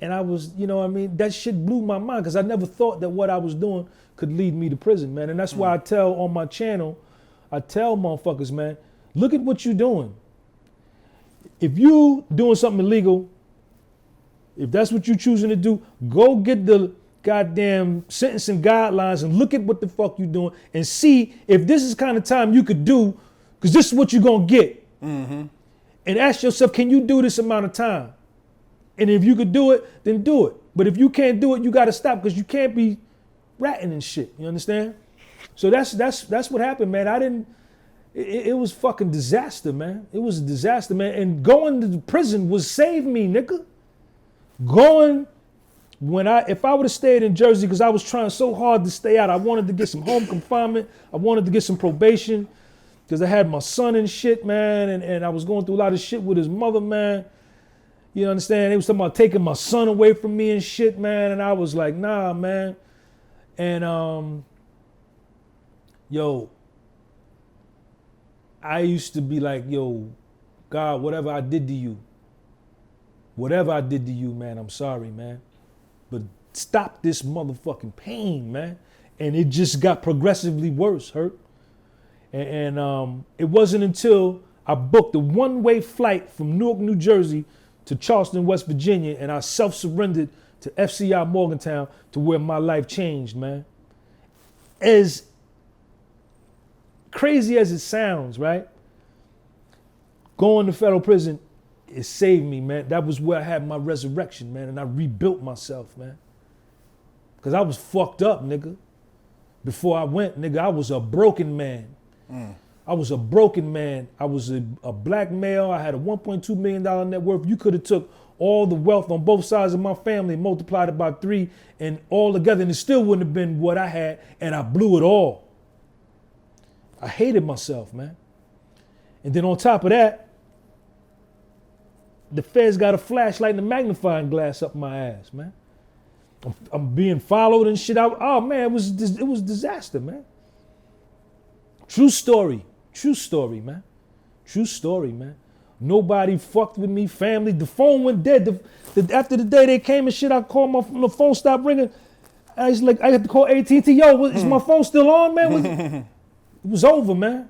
And I was, you know what I mean? That shit blew my mind because I never thought that what I was doing could lead me to prison, man. And that's why I tell on my channel, I tell motherfuckers, man, look at what you're doing. If you doing something illegal, if that's what you're choosing to do, go get the goddamn sentencing guidelines and look at what the fuck you doing and see if this is the kind of time you could do, because this is what you're gonna get. And ask yourself, can you do this amount of time? And if you could do it, then do it. But if you can't do it, you gotta stop, because you can't be ratting and shit. You understand? So that's what happened, man. It was fucking disaster, man. It was a disaster, man. And going to the prison was save me, nigga. If I would have stayed in Jersey, because I was trying so hard to stay out, I wanted to get some home confinement. I wanted to get some probation, because I had my son and shit, man. And I was going through a lot of shit with his mother, man. You understand? They was talking about taking my son away from me and shit, man. And I was like, nah, man. And yo, I used to be like, yo, God, whatever I did to you, man, I'm sorry, man. But stop this motherfucking pain, man. And it just got progressively worse, Hurt. And it wasn't until I booked a one-way flight from Newark, New Jersey to Charleston, West Virginia, and I self-surrendered to FCI Morgantown, to where my life changed, man. As crazy as it sounds, right? Going to federal prison, it saved me, man. That was where I had my resurrection, man, and I rebuilt myself, man. Because I was fucked up, nigga. Before I went, nigga, I was a broken man. I was a broken man. I was a black male. I had a $1.2 million net worth. You could have took all the wealth on both sides of my family and multiplied it by 3 and all together, and it still wouldn't have been what I had, and I blew it all. I hated myself, man. And then on top of that, the feds got a flashlight and a magnifying glass up my ass, man. I'm being followed and shit. Oh man, it was disaster, man. True story, man. True story, man. Nobody fucked with me, family. The phone went dead. After the day they came and shit, I called the phone stopped ringing. I was like, I had to call AT&T. Yo, is my phone still on, man? It was over, man.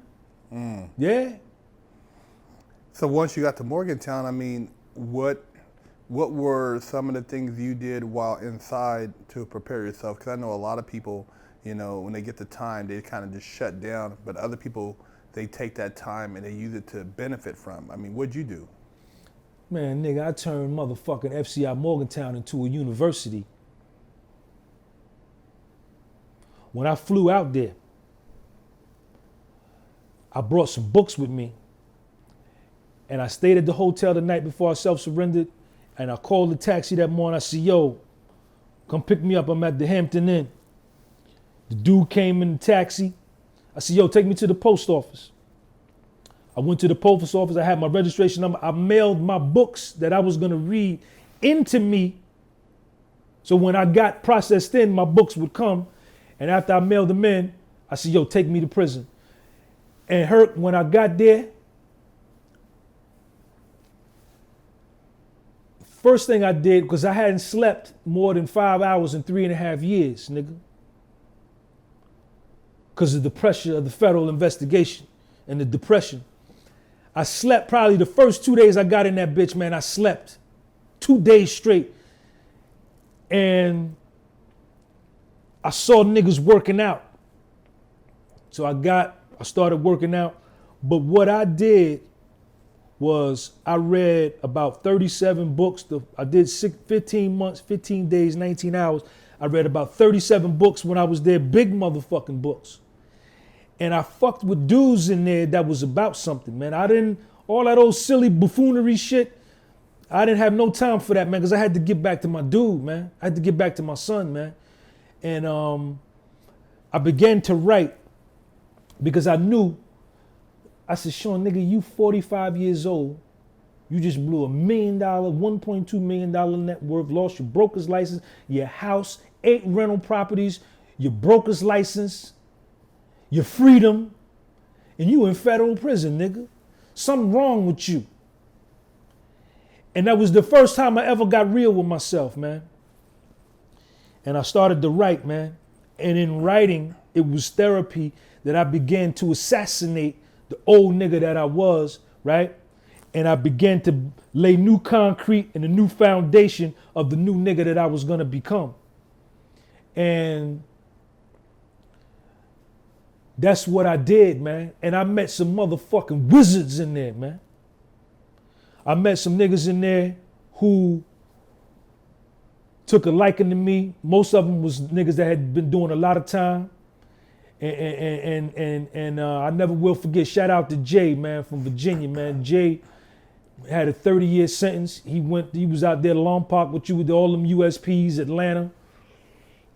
Yeah. So once you got to Morgantown, I mean, what were some of the things you did while inside to prepare yourself? Because I know a lot of people, you know, when they get the time, they kind of just shut down. But other people, they take that time and they use it to benefit from. I mean, what'd you do? Man, nigga, I turned motherfucking FCI Morgantown into a university. When I flew out there, I brought some books with me. And I stayed at the hotel the night before I self-surrendered. And I called the taxi that morning. I said, yo, come pick me up. I'm at the Hampton Inn. The dude came in the taxi. I said, yo, take me to the post office. I went to the post office. I had my registration number. I mailed my books that I was going to read into me. So when I got processed in, my books would come. And after I mailed them in, I said, yo, take me to prison. And when I got there, first thing I did, because I hadn't slept more than 5 hours in 3.5 years, nigga. Because of the pressure of the federal investigation and the depression. I slept probably the first 2 days I got in that bitch, man. I slept 2 days straight. And I saw niggas working out. So I started working out. But what I did was I read about 37 books. I did 15 months, 15 days, 19 hours. I read about 37 books when I was there, big motherfucking books. And I fucked with dudes in there that was about something, man. All that old silly buffoonery shit, I didn't have no time for that, man, because I had to get back to my dude, man. I had to get back to my son, man. And I began to write because I knew, I said, Sean, nigga, you 45 years old. You just blew $1 million, $1.2 million net worth, lost your broker's license, your house, 8 rental properties, your broker's license, your freedom, and you in federal prison, nigga. Something wrong with you. And that was the first time I ever got real with myself, man. And I started to write, man. And in writing, it was therapy that I began to assassinate the old nigga that I was, right? And I began to lay new concrete and a new foundation of the new nigga that I was gonna become. And that's what I did, man. And I met some motherfucking wizards in there, man. I met some niggas in there who took a liking to me. Most of them was niggas that had been doing a lot of time. And I never will forget, shout out to Jay, man, from Virginia, man. Jay had a 30-year sentence. He was out there at Long Park with you with all them USPs, Atlanta.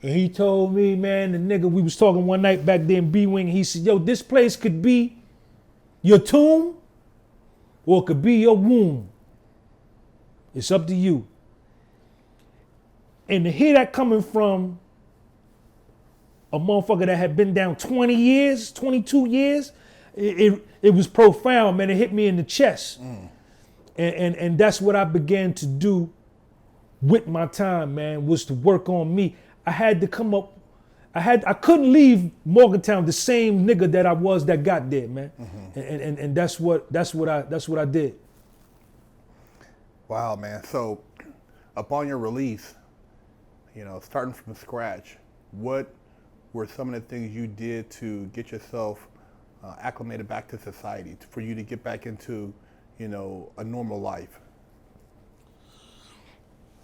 And he told me, man, the nigga, we was talking one night back there in B-Wing, he said, yo, this place could be your tomb or it could be your womb. It's up to you. And to hear that coming from a motherfucker that had been down 20 years, 22 years, it was profound, man. It hit me in the chest. And that's what I began to do with my time, man, was to work on me. I had to come up, I couldn't leave Morgantown the same nigga that I was that got there, man. And that's what I did. Wow, man. So upon your release, you know, starting from scratch, what were some of the things you did to get yourself acclimated back to society, for you to get back into, you know, a normal life?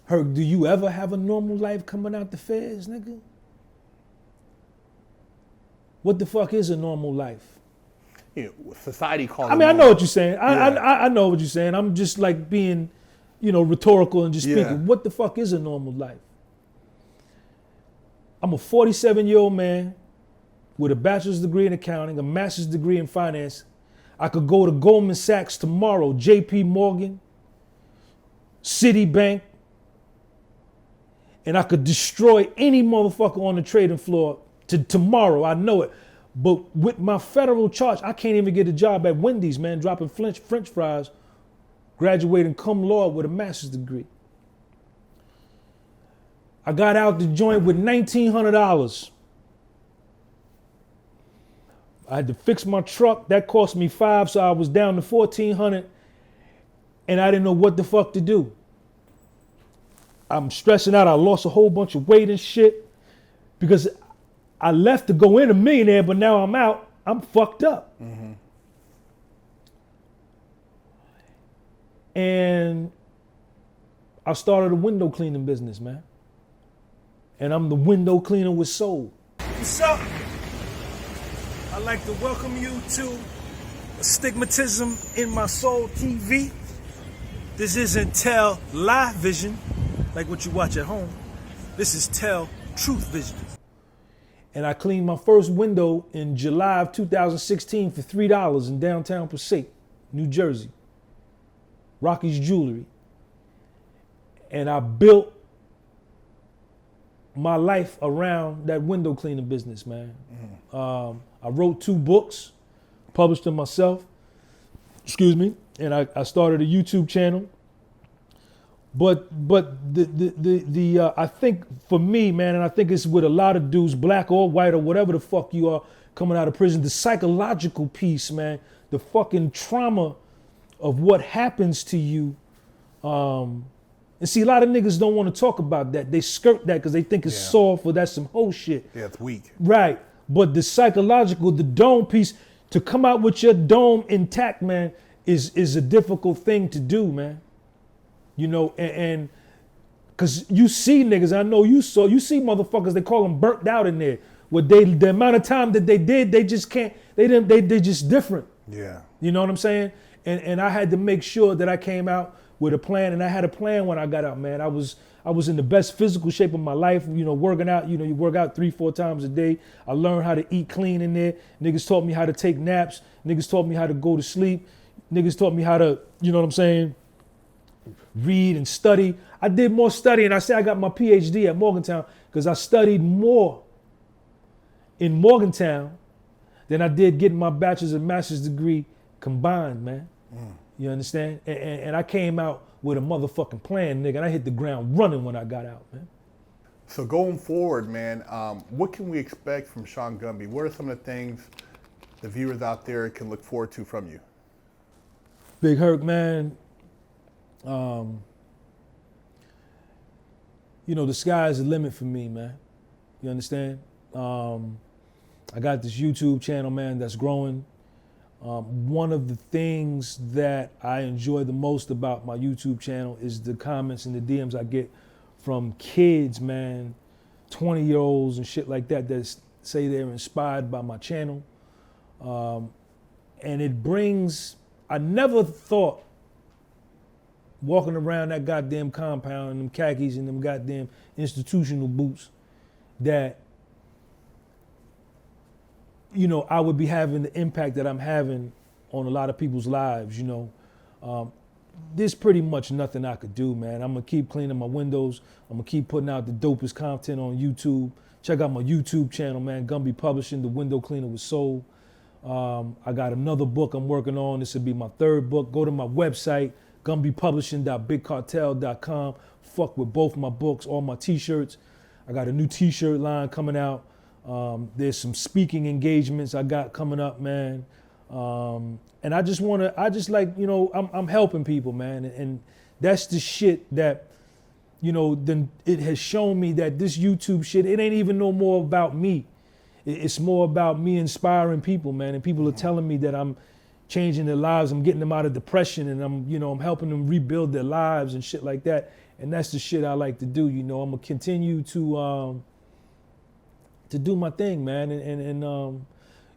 Herc, do you ever have a normal life coming out the feds, nigga? What the fuck is a normal life? You know, society calls. I mean, I know what you're saying. I know what you're saying. I'm just like being, you know, rhetorical and just speaking. What the fuck is a normal life? I'm a 47-year-old man with a bachelor's degree in accounting, a master's degree in finance. I could go to Goldman Sachs tomorrow, JP Morgan, Citibank, and I could destroy any motherfucker on the trading floor tomorrow. I know it. But with my federal charge, I can't even get a job at Wendy's, man, dropping French fries, graduating cum laude with a master's degree. I got out the joint with $1,900. I had to fix my truck. That cost me $5, so I was down to $1,400, and I didn't know what the fuck to do. I'm stressing out. I lost a whole bunch of weight and shit because I left to go in a millionaire, but now I'm out. I'm fucked up. And I started a window cleaning business, man. And I'm the window cleaner with soul. What's up? I'd like to welcome you to Astigmatism in My Soul TV. This isn't Tell Live Vision, like what you watch at home. This is Tell Truth Vision. And I cleaned my first window in July of 2016 for $3 in downtown Passaic, New Jersey. Rocky's Jewelry. And I built my life around that window cleaning business, man. I wrote 2 books, published them myself, and I started a YouTube channel. But the I think for me, man, and I think it's with a lot of dudes, black or white or whatever the fuck you are coming out of prison, the psychological piece, man, the fucking trauma of what happens to you. And see, a lot of niggas don't want to talk about that. They skirt that because they think it's soft or that's some whole shit. Yeah, it's weak. Right. But the psychological, the dome piece, to come out with your dome intact, man, is a difficult thing to do, man. You know, and because you see niggas, I know you see motherfuckers, they call them burnt out in there. What the amount of time that they did, they just can't, they just different. Yeah. You know what I'm saying? And I had to make sure that I came out with a plan, and I had a plan when I got out, man. I was in the best physical shape of my life, you know, working out, you know, you work out 3-4 times a day. I learned how to eat clean in there. Niggas taught me how to take naps. Niggas taught me how to go to sleep. Niggas taught me how to, you know what I'm saying, read and study. I did more studying. I say I got my PhD at Morgantown because I studied more in Morgantown than I did getting my bachelor's and master's degree combined, man. You understand? And I came out with a motherfucking plan, nigga. And I hit the ground running when I got out, man. So going forward, man, what can we expect from Sean Gumby? What are some of the things the viewers out there can look forward to from you? Big Herc, man. You know, the sky is the limit for me, man. You understand? I got this YouTube channel, man, that's growing. One of the things that I enjoy the most about my YouTube channel is the comments and the DMs I get from kids, man, 20-year-olds and shit like that, that say they're inspired by my channel. And it brings, I never thought walking around that goddamn compound in them khakis and them goddamn institutional boots that, you know, I would be having the impact that I'm having on a lot of people's lives, you know. There's pretty much nothing I could do, man. I'm gonna keep cleaning my windows. I'm gonna keep putting out the dopest content on YouTube. Check out my YouTube channel, man. Gumby Publishing, The Window Cleaner with Soul. I got another book I'm working on. This will be my third book. Go to my website, gumbypublishing.bigcartel.com. Fuck with both my books, all my t-shirts. I got a new t-shirt line coming out. There's some speaking engagements I got coming up, man. And I just like, you know, I'm helping people, man. And that's the shit that, you know, then it has shown me that this YouTube shit, it ain't even no more about me. It's more about me inspiring people, man. And people are telling me that I'm changing their lives. I'm getting them out of depression, and I'm helping them rebuild their lives and shit like that. And that's the shit I like to do. You know, I'm gonna continue to do my thing, man. And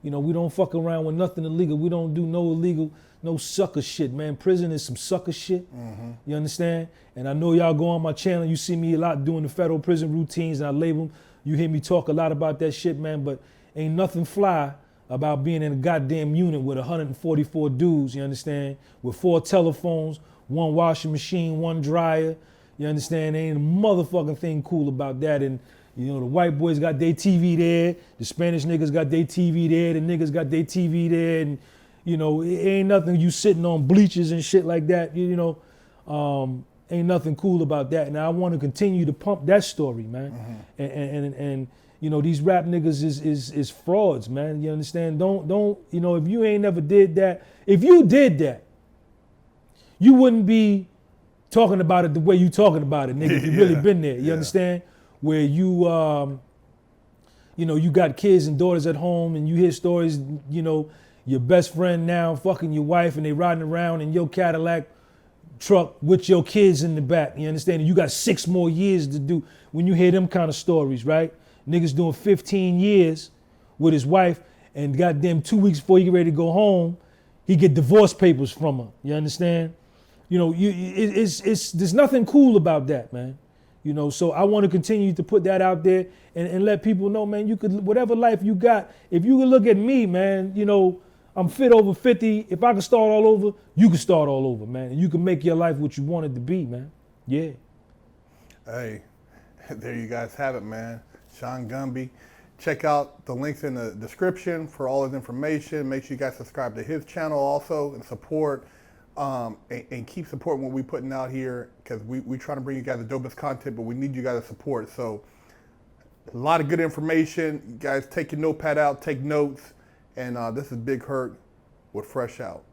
you know, we don't fuck around with nothing illegal. We don't do no illegal, no sucker shit, man. Prison is some sucker shit. Mm-hmm. You understand? And I know y'all go on my channel. You see me a lot doing the federal prison routines, and I label them. You hear me talk a lot about that shit, man. But ain't nothing fly about being in a goddamn unit with 144 dudes, you understand? With 4 telephones, 1 washing machine, 1 dryer. You understand? Ain't a motherfucking thing cool about that. And you know, the white boys got their TV there, the Spanish niggas got their TV there, the niggas got their TV there, and you know, it ain't nothing you sitting on bleachers and shit like that, you know. Ain't nothing cool about that. And I want to continue to pump that story, man. Mm-hmm. And you know, these rap niggas is frauds, man. You understand? Don't, you know, if you ain't never did that, if you did that, you wouldn't be talking about it the way you talking about it, nigga, if you really been there. You understand? Where you, you know, you got kids and daughters at home and you hear stories, you know, your best friend now fucking your wife and they riding around in your Cadillac truck with your kids in the back. You understand? And you got 6 more years to do. When you hear them kind of stories, right? Niggas doing 15 years with his wife and goddamn 2 weeks before he get ready to go home, he get divorce papers from her. You understand? You know, there's nothing cool about that, man. You know, so I want to continue to put that out there and let people know, man, you could, whatever life you got, if you could look at me, man, you know, I'm fit over 50. If I could start all over, you can start all over, man. And you can make your life what you want it to be, man. Yeah. Hey, there you guys have it, man. Sean Gumby. Check out the links in the description for all his information. Make sure you guys subscribe to his channel also and support. And keep supporting what we're putting out here, because we try to bring you guys the dopest content, but we need you guys' support. So a lot of good information. You guys take your notepad out, take notes. And this is Big Herc with Fresh Out.